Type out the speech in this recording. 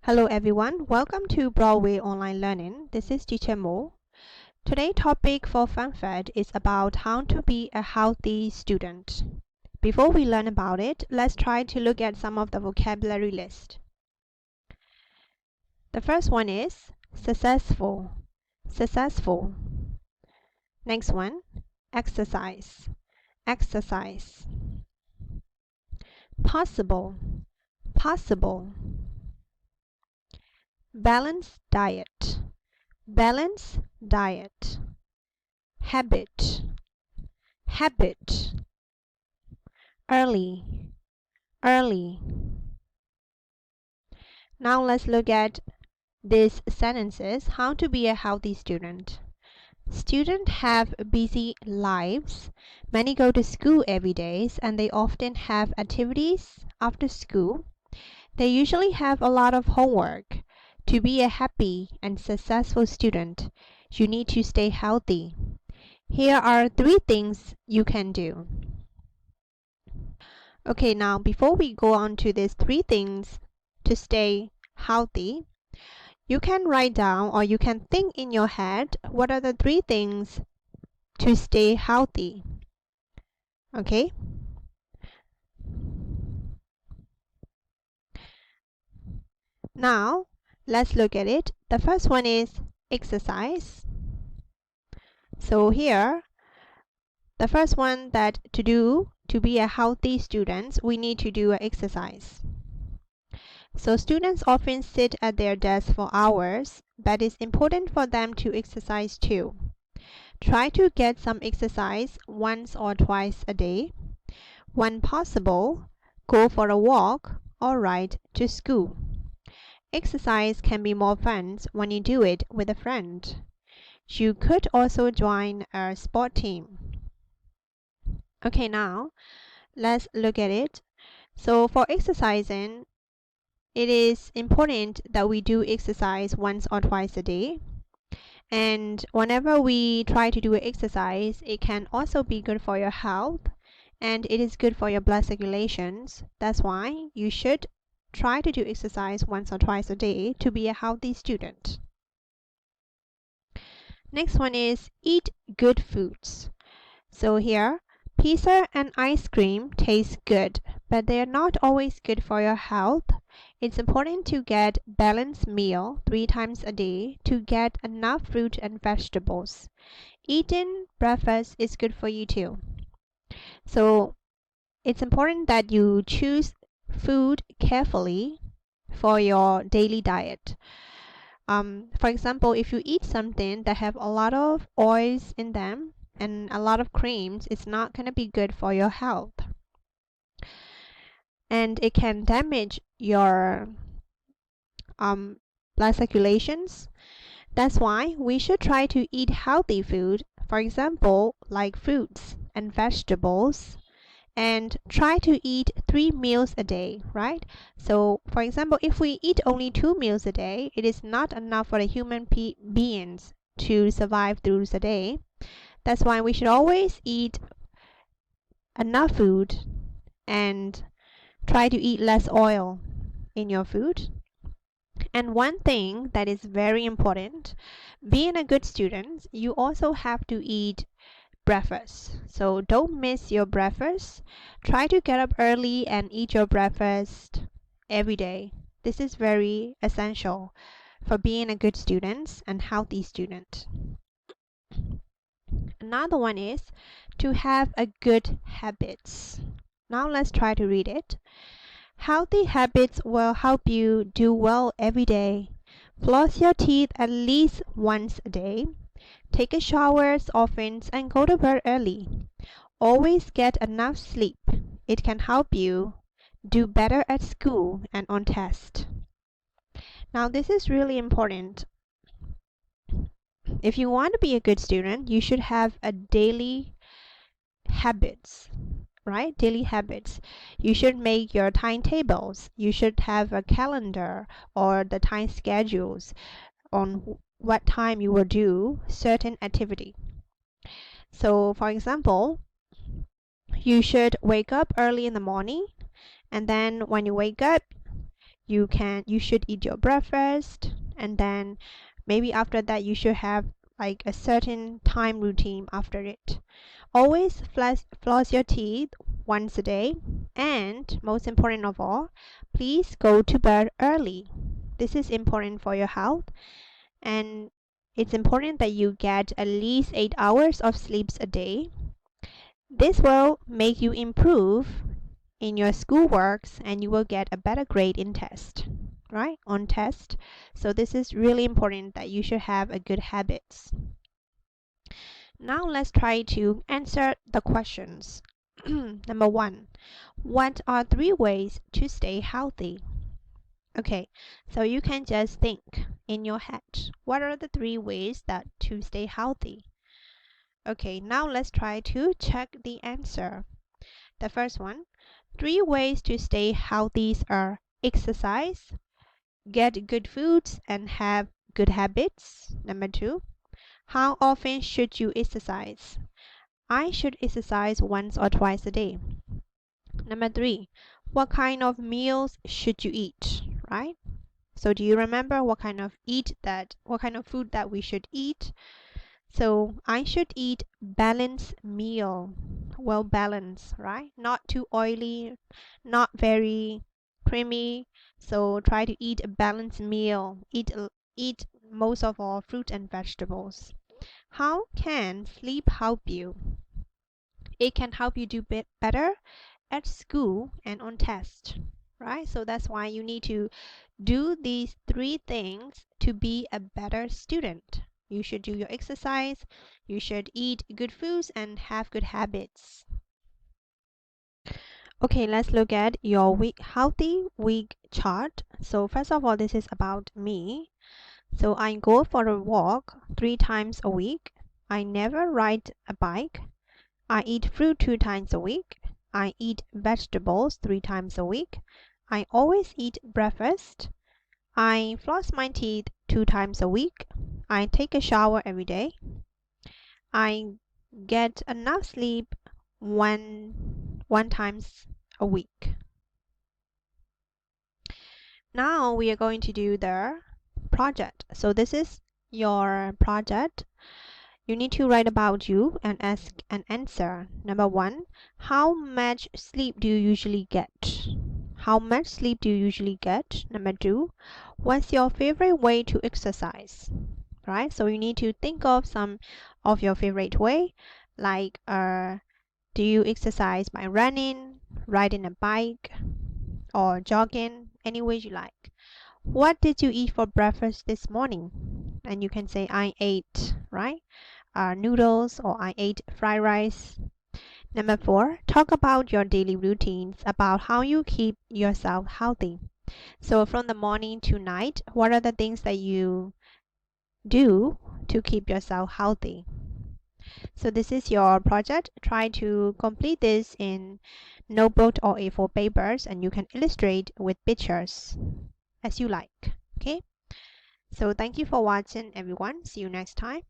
Hello everyone, welcome to Broadway Online Learning. This is Teacher Mo. Today's topic for Fun Fact is about how to be a healthy student. Before we learn about it, let's try to look at some of the vocabulary list. The first one is successful. Successful. Next one, exercise. Exercise. Possible. Possible. Balanced diet. Balanced diet. Habit. Habit. Early. Early. Now let's look at these sentences. How to be a healthy student. Students have busy lives. Many go to school every day and they often have activities after school. They usually have a lot of homework. To be a happy and successful student, you need to stay healthy. Here are 3 things you can do. Okay, now before we go on to these 3 things to stay healthy, you can write down or you can think in your head what are the 3 things to stay healthy. Okay? Now, let's look at it. The first one is exercise. So here, the first one that to do to be a healthy student, we need to do an exercise. So students often sit at their desks for hours, but it's important for them to exercise too. Try to get some exercise once or twice a day. When possible, go for a walk or ride to school. Exercise can be more fun when you do it with a friend. You could also join a sport team. Okay, now let's look at it. So for exercising, it is important that we do exercise once or twice a day. And whenever we try to do exercise, it can also be good for your health and it is good for your blood circulations. That's why you should try to do exercise once or twice a day to be a healthy student. Next one is eat good foods. So here, pizza and ice cream taste good, but they are not always good for your health. It's important to get balanced meal 3 times a day to get enough fruit and vegetables. Eating breakfast is good for you too. So it's important that you choose food carefully for your daily diet. For example, if you eat something that have a lot of oils in them and a lot of creams, it's not going to be good for your health. And it can damage your blood circulations. That's why we should try to eat healthy food, for example, like fruits and vegetables, and try to eat 3 meals a day, right? So, for example, if we eat only 2 meals a day, it is not enough for the human beings to survive through the day. That's why we should always eat enough food and try to eat less oil in your food. And one thing that is very important, being a good student, you also have to eat breakfast. So don't miss your breakfast. Try to get up early and eat your breakfast every day. This is very essential for being a good student and healthy student. Another one is to have a good habits. Now let's try to read it. Healthy habits will help you do well every day. Floss your teeth at least once a day. Take a shower often and go to bed early. Always get enough sleep. It can help you do better at school and on test. Now this is really important. If you want to be a good student, you should have a daily habits, right? Daily habits. You should make your timetables. You should have a calendar or the time schedules on what time you will do certain activity. So for example, you should wake up early in the morning, and then when you wake up, you should eat your breakfast, and then maybe after that you should have like a certain time routine after it. Always floss your teeth once a day, and most important of all, please go to bed early. This is important for your health, and it's important that you get at least 8 hours of sleeps a day. This will make you improve in your schoolworks, and you will get a better grade in test, right? On test. So this is really important that you should have a good habits. Now let's try to answer the questions. Number 1. What are 3 ways to stay healthy? Okay, so you can just think in your head, what are the 3 ways that to stay healthy? Okay, now let's try to check the answer. The first one, 3 ways to stay healthy are exercise, get good foods, and have good habits. Number 2, how often should you exercise? I should exercise once or twice a day. Number 3, what kind of meals should you eat, right? So do you remember what kind of food that we should eat? So I should eat balanced meal, well balanced, right? Not too oily, not very creamy. So try to eat a balanced meal. Eat most of all fruit and vegetables. How can sleep help you? It can help you do better at school and on test, right? So that's why you need to do these 3 things to be a better student. You should do your exercise, you should eat good foods, and have good habits. Okay, let's look at your healthy week chart. So first of all, this is about me. So I go for a walk 3 times a week. I never ride a bike. I eat fruit 2 times a week. I eat vegetables 3 times a week. I always eat breakfast. I floss my teeth 2 times a week. I take a shower every day. I get enough sleep one times a week. Now we are going to do the project. So this is your project. You need to write about you and ask an answer. Number 1, how much sleep do you usually get? How much sleep do you usually get? Number 2, what's your favorite way to exercise? Right? So you need to think of some of your favorite way, like do you exercise by running, riding a bike, or jogging, any way you like. What did you eat for breakfast this morning? And you can say I ate, right? Noodles, or I ate fried rice. Number 4, talk about your daily routines, about how you keep yourself healthy. So from the morning to night, what are the things that you do to keep yourself healthy? So this is your project. Try to complete this in notebook or A4 papers, and you can illustrate with pictures as you like. Okay? So thank you for watching, everyone. See you next time.